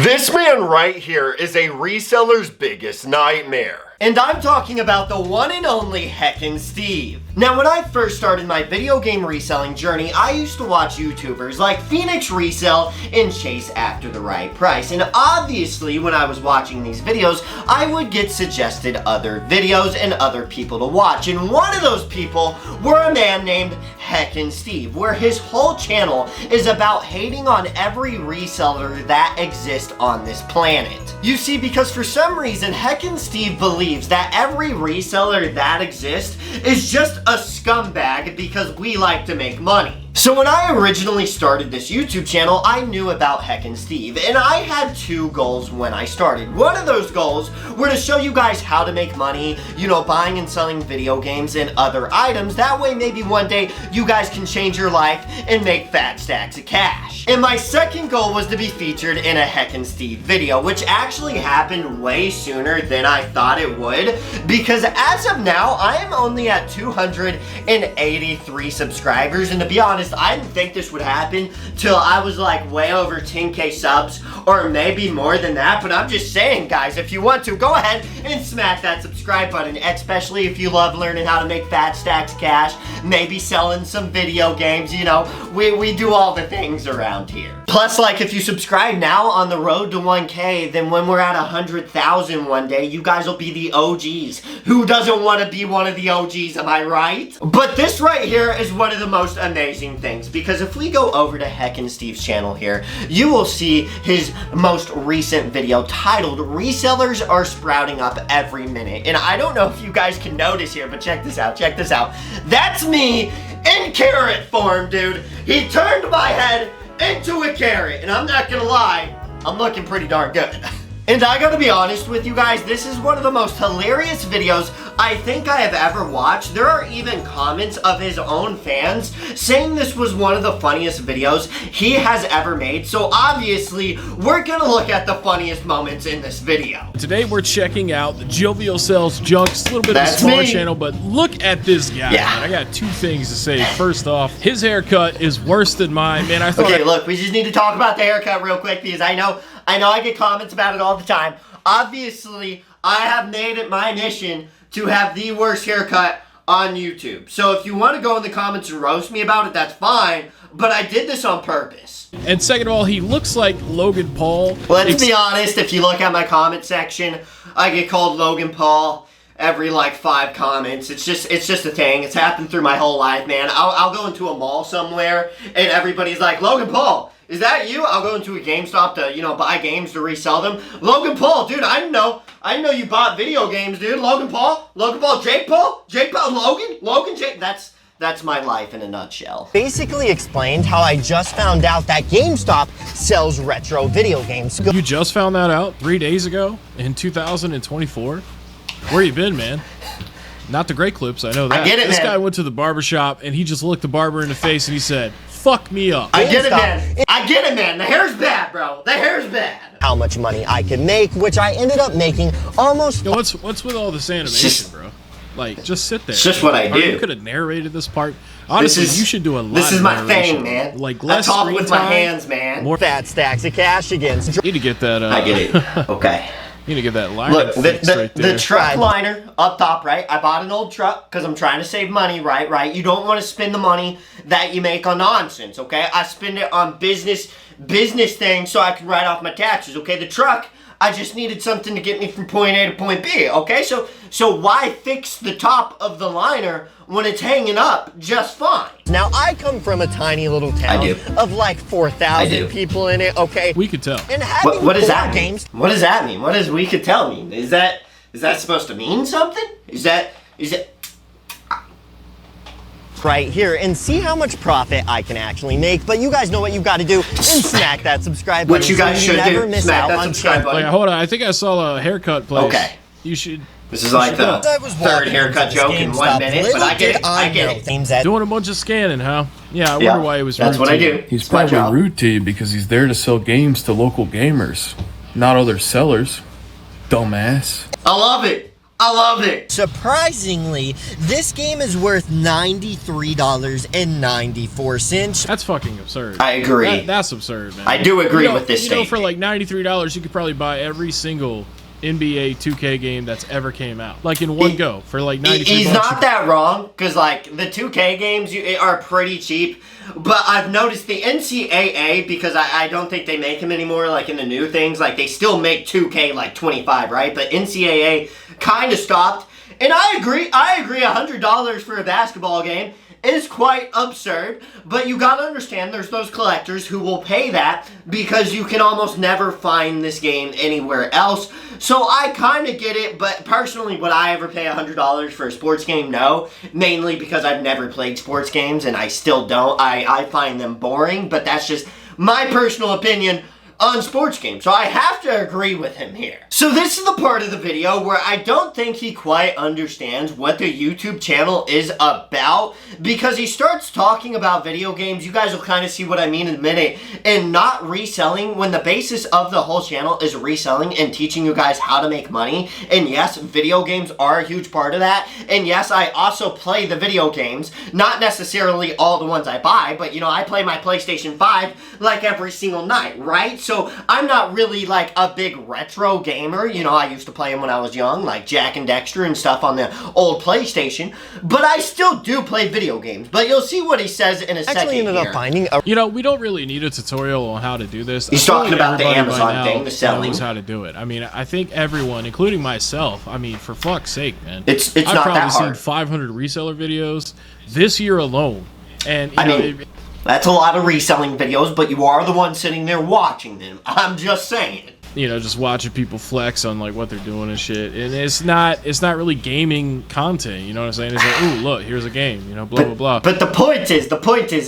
This man right here is a reseller's biggest nightmare. And I'm talking about the one and only Heckin Steve. Now, when I first started my video game reselling journey, I used to watch YouTubers like Phoenix Resell and Chase After the Right Price. And obviously, when I was watching these videos, I would get suggested other videos and other people to watch. And one of those people were a man named Heckin Steve, where his whole channel is about hating on every reseller that exists on this planet. You see, because for some reason, Heckin Steve believes that every reseller that exists is just a scumbag because we like to make money. So when I originally started this YouTube channel, I knew about Heckin Steve, and I had two goals when I started. One of those goals were to show you guys how to make money, you know, buying and selling video games and other items. That way maybe one day you guys can change your life and make fat stacks of cash. And my second goal was to be featured in a Heckin Steve video, which actually happened way sooner than I thought it would, because as of now, I am only at 283 subscribers, and to be honest, I didn't think this would happen till I was like way over 10k subs, or maybe more than that. But I'm just saying, guys, if you want to, go ahead and smack that subscribe button, especially if you love learning how to make fat stacks of cash, maybe selling some video games. You know, we do all the things around here. Plus, like, if you subscribe now on the road to 1k, then when we're at 100,000 one day, you guys will be the OGs. Who doesn't want to be one of the OGs, am I right? But this right here is one of the most amazing things, because if we go over to Heckin Steve's channel here, you will see his most recent video titled "Resellers Are Sprouting Up Every Minute." And I don't know if you guys can notice here, but check this out, check this out. That's me in carrot form, dude. He turned my head into a carrot, and I'm not gonna lie, I'm looking pretty darn good. And I gotta be honest with you guys, this is one of the most hilarious videos I think I have ever watched. There are even comments of his own fans saying this was one of the funniest videos he has ever made. So obviously, we're gonna look at the funniest moments in this video. Today we're checking out the Jovial Sells Junk. It's a little bit of a smaller channel, but look at this guy. Yeah. Man. I got two things to say. First off, his haircut is worse than mine. Man, I thought. Okay, look, we just need to talk about the haircut real quick, because I know I get comments about it all the time. Obviously, I have made it my mission to have the worst haircut on YouTube. So if you want to go in the comments and roast me about it, that's fine. But I did this on purpose. And second of all, he looks like Logan Paul. Let's be honest, if you look at my comment section, I get called Logan Paul every like 5 comments. It's just a thing. It's happened through my whole life, man. I'll go into a mall somewhere and everybody's like, Logan Paul, is that you? I'll go into a GameStop to, you know, buy games to resell them. Logan Paul, dude, I know you bought video games, dude. Logan Paul, Jake Paul, Logan, Jake. That's my life in a nutshell. Basically explained how I just found out that GameStop sells retro video games. You just found that out 3 days ago in 2024? Where you been, man? Not the great clips, I know that. I get it, this man. Guy went to the barber shop and he just looked the barber in the face and he said, "Fuck me up." I get it, man. I get it, man. The hair's bad, bro. The hair's bad. How much money I could make, which I ended up making almost. Yo, what's with all this animation, bro? Like, just sit there. It's just what I do. You could have narrated this part. Honestly, you should do a lot. This is of my narration. thing, man. Like, less I talk screen with my time, hands, man. More fat stacks of cash again. You need to get that. I get it. Okay. You need to get that liner. Look, fixed right there. the truck liner up top, right? I bought an old truck because I'm trying to save money, right? You don't want to spend the money that you make on nonsense, okay? I spend it on business things so I can write off my taxes, okay? The truck, I just needed something to get me from point A to point B, okay? So why fix the top of the liner when it's hanging up just fine? Now, I come from a tiny little town of like 4,000 people in it, okay? We could tell. And what does that mean? What does that mean? What does we could tell mean? Is that supposed to mean something? Is it right here and see how much profit I can actually make? But you guys know what you got to do, and smack that subscribe button. What you guys should do, smack that subscribe button. Like, hold on, I think I saw a haircut place. Okay. You should. This is like the third haircut joke in 1 minute, but I get it. Doing a bunch of scanning, huh? Yeah, I wonder why he was rude. That's what I do. He's probably rude to you because he's there to sell games to local gamers, not other sellers. Dumbass. I love it. I love it. Surprisingly, this game is worth $93.94. That's fucking absurd. I agree. That's absurd, man. I do agree with this statement. statement. For like $93, you could probably buy every single NBA 2K game that's ever came out, like in one go, for like $93. He's not that wrong, because like the 2K games are pretty cheap, but I've noticed the NCAA, because I don't think they make them anymore, like in the new things, like they still make 2K like 25, right? But NCAA kind of stopped, and I agree, $100 for a basketball game is quite absurd, but you gotta understand there's those collectors who will pay that because you can almost never find this game anywhere else. So I kind of get it, but personally, would I ever pay $100 for a sports game? No. Mainly because I've never played sports games, and I still don't. I find them boring, but that's just my personal opinion on sports games, so I have to agree with him here. So this is the part of the video where I don't think he quite understands what the YouTube channel is about, because he starts talking about video games, you guys will kind of see what I mean in a minute, and not reselling, when the basis of the whole channel is reselling and teaching you guys how to make money. And yes, video games are a huge part of that, and yes, I also play the video games, not necessarily all the ones I buy, but you know, I play my PlayStation 5 like every single night, right? So I'm not really like a big retro gamer. You know, I used to play them when I was young, like Jack and Dexter and stuff on the old PlayStation. But I still do play video games. But you'll see what he says in a second here. Ended up finding a... You know, we don't really need a tutorial on how to do this. He's talking about the Amazon thing, the selling. Knows how to do it. I mean, I think everyone, including myself, I mean, for fuck's sake, man. It's I've not that probably hard. seen 500 reseller videos this year alone. And you know, that's a lot of reselling videos, but you are the one sitting there watching them. I'm just saying. You know, just watching people flex on like what they're doing and shit. And it's not really gaming content. You know what I'm saying? It's like, ooh, look, here's a game. You know, blah blah blah. But the point is,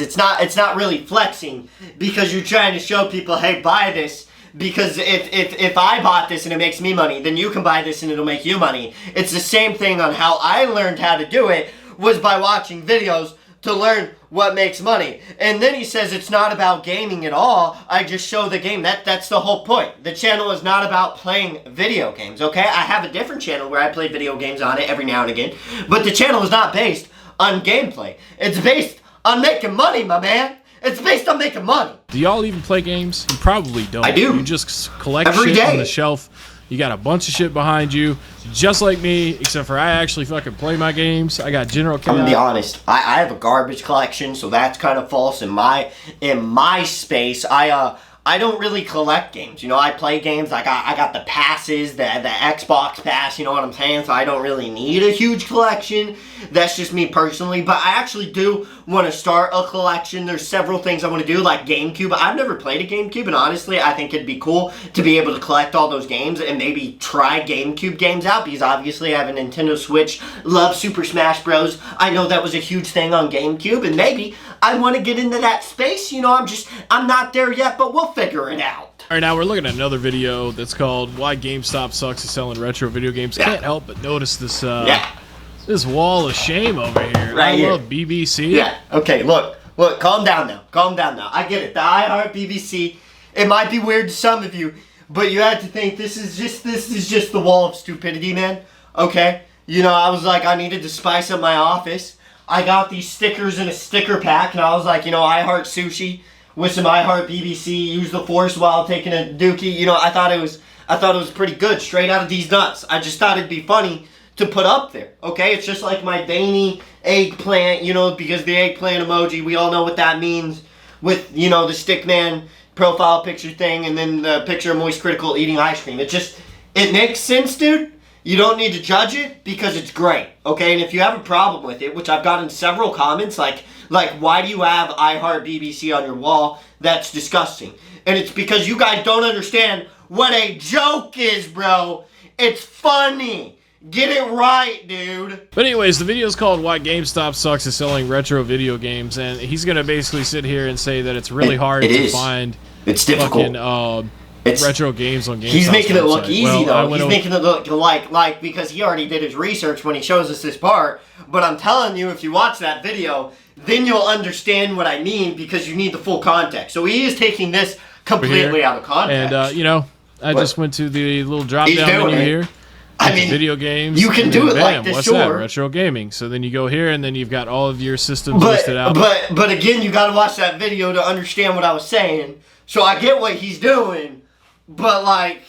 it's not really flexing, because you're trying to show people, hey, buy this. Because if I bought this and it makes me money, then you can buy this and it'll make you money. It's the same thing on how I learned how to do it, was by watching videos to learn what makes money. And then he says it's not about gaming at all. I just show the game. That's the whole point. The channel is not about playing video games, okay? I have a different channel where I play video games on it every now and again. But the channel is not based on gameplay. It's based on making money, my man. It's based on making money. Do y'all even play games? You probably don't. I do. You just collect every shit day on the shelf. You got a bunch of shit behind you, just like me, except for I actually fucking play my games. I got general chaos. I'm gonna be honest. I have a garbage collection, so that's kind of false in my space. I don't really collect games. You know, I play games. I got the passes, the Xbox pass, you know what I'm saying? So I don't really need a huge collection. That's just me personally. But I actually do want to start a collection. There's several things I want to do, like GameCube. I've never played a GameCube, and honestly, I think it'd be cool to be able to collect all those games and maybe try GameCube games out, because obviously I have a Nintendo Switch, love Super Smash Bros. I know that was a huge thing on GameCube, and maybe I want to get into that space. You know, I'm not there yet, but we'll figure it out. All right, now we're looking at another video that's called "Why GameStop Sucks at Selling Retro Video Games." Yeah. Can't help but notice this this wall of shame over here. Right here. Love BBC. Yeah. Okay. Look. Calm down now. Calm down now. I get it. The I Heart BBC. It might be weird to some of you, but you had to think this is just the wall of stupidity, man. Okay. You know, I was like, I needed to spice up my office. I got these stickers in a sticker pack, and I was like, you know, I Heart Sushi with some I Heart BBC. Use the Force while taking a dookie. You know, I thought it was pretty good, straight out of these nuts. I just thought it'd be funny to put up there. Okay, it's just like my veiny eggplant, you know, because the eggplant emoji, we all know what that means, with, you know, the stickman profile picture thing, and then the picture of Moist Critical eating ice cream. It makes sense, dude. You don't need to judge it, because it's great, okay? And if you have a problem with it, which I've gotten several comments, like why do you have I Heart BBC on your wall? That's disgusting. And it's because you guys don't understand what a joke is, bro. It's funny. Get it right, dude. But anyways, the video is called "Why GameStop Sucks at Selling Retro Video Games," and he's gonna basically sit here and say that it's really hard to find. It's difficult. Fucking, retro games on GameStop. He's making it look easy, though. He's making it look like because he already did his research when he shows us this part. But I'm telling you, if you watch that video, then you'll understand what I mean, because you need the full context. So he is taking this completely out of context. And you know, I just went to the little drop down menu here. I mean, video games. you can do it like this, what's sure. that? Retro gaming. So then you go here, and then you've got all of your systems listed out. But again, you gotta watch that video to understand what I was saying. So I get what he's doing, but like,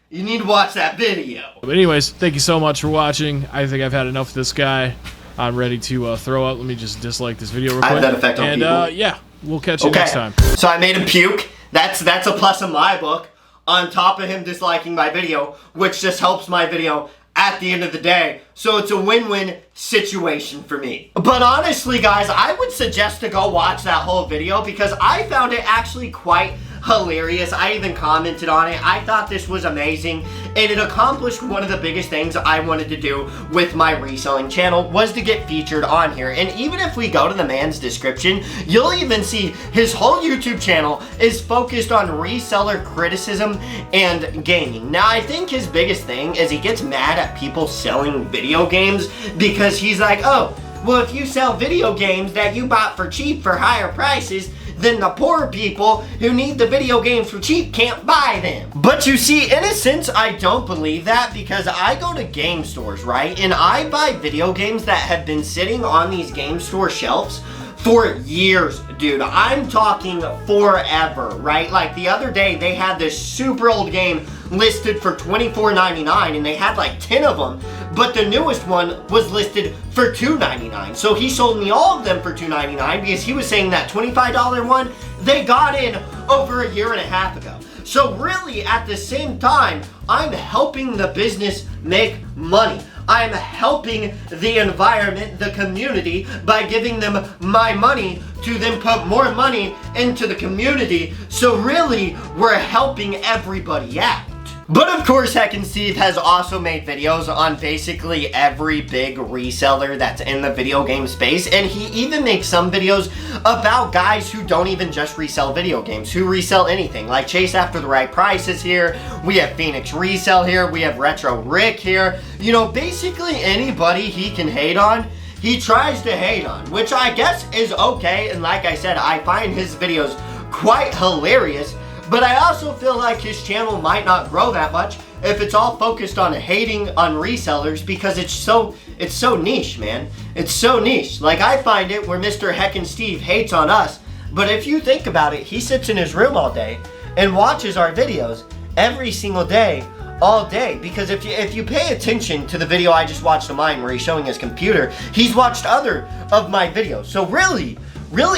you need to watch that video. But anyways, thank you so much for watching. I think I've had enough of this guy. I'm ready to throw up. Let me just dislike this video real quick. I have that effect on people. Yeah, we'll catch you next time. So I made him puke. That's a plus in my book. On top of him disliking my video, which just helps my video at the end of the day. So it's a win-win situation for me. But honestly, guys, I would suggest to go watch that whole video because I found it actually quite hilarious. I even commented on it. I thought this was amazing, and it accomplished one of the biggest things I wanted to do with my reselling channel was to get featured on here. And even if we go to the man's description, you'll even see his whole YouTube channel is focused on reseller criticism and gaming. Now, I think his biggest thing is he gets mad at people selling video games because he's like, oh, well, if you sell video games that you bought for cheap for higher prices, then the poor people who need the video games for cheap can't buy them. But you see, in a sense, I don't believe that because I go to game stores, right? And I buy video games that have been sitting on these game store shelves for years, dude. I'm talking forever, right? Like the other day, they had this super old game listed for $24.99 and they had like 10 of them, but the newest one was listed for $2.99. So he sold me all of them for $2.99 because he was saying that $25 one, they got in over a year and a half ago. So really, at the same time, I'm helping the business make money. I'm helping the environment, the community, by giving them my money to then put more money into the community. So really, we're helping everybody out. But of course, Heckin Steve has also made videos on basically every big reseller that's in the video game space, and he even makes some videos about guys who don't even just resell video games, who resell anything, like Chase After the Right Prices here, we have Phoenix Resell here, we have Retro Rick here, you know, basically anybody he can hate on, he tries to hate on, which I guess is okay, and like I said, I find his videos quite hilarious. But I also feel like his channel might not grow that much if it's all focused on hating on resellers because it's so niche, man. It's so niche. Like I find it where Mr. Heckin Steve hates on us, but if you think about it, he sits in his room all day and watches our videos every single day, all day. Because if you pay attention to the video I just watched of mine where he's showing his computer, he's watched other of my videos. So really,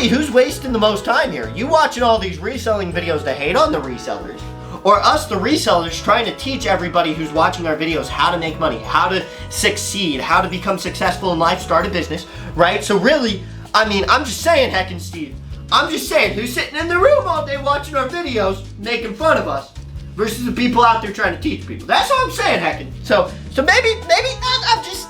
who's wasting the most time here? You watching all these reselling videos to hate on the resellers? Or us, the resellers, trying to teach everybody who's watching our videos how to make money, how to succeed, how to become successful in life, start a business, right? So really, I mean, I'm just saying, Heckin Steve, I'm just saying, who's sitting in the room all day watching our videos, making fun of us, versus the people out there trying to teach people. That's what I'm saying, Heckin. So maybe I'm just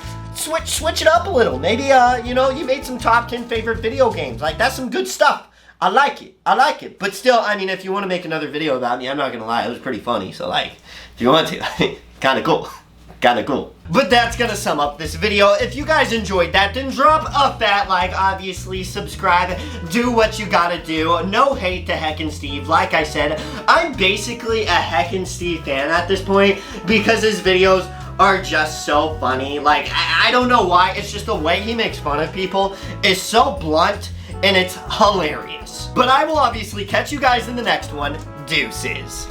switch it up a little. Maybe, you know, you made some top 10 favorite video games. Like, that's some good stuff. I like it. But still, I mean, if you want to make another video about me, I'm not gonna lie, it was pretty funny. So, like, if you want to, kind of cool. But that's gonna sum up this video. If you guys enjoyed that, then drop a fat like, obviously, subscribe, do what you gotta do. No hate to Heckin Steve. Like I said, I'm basically a Heckin Steve fan at this point because his videos are just so funny. Like, I don't know why, it's just the way he makes fun of people is so blunt and it's hilarious. But I will obviously catch you guys in the next one. Deuces.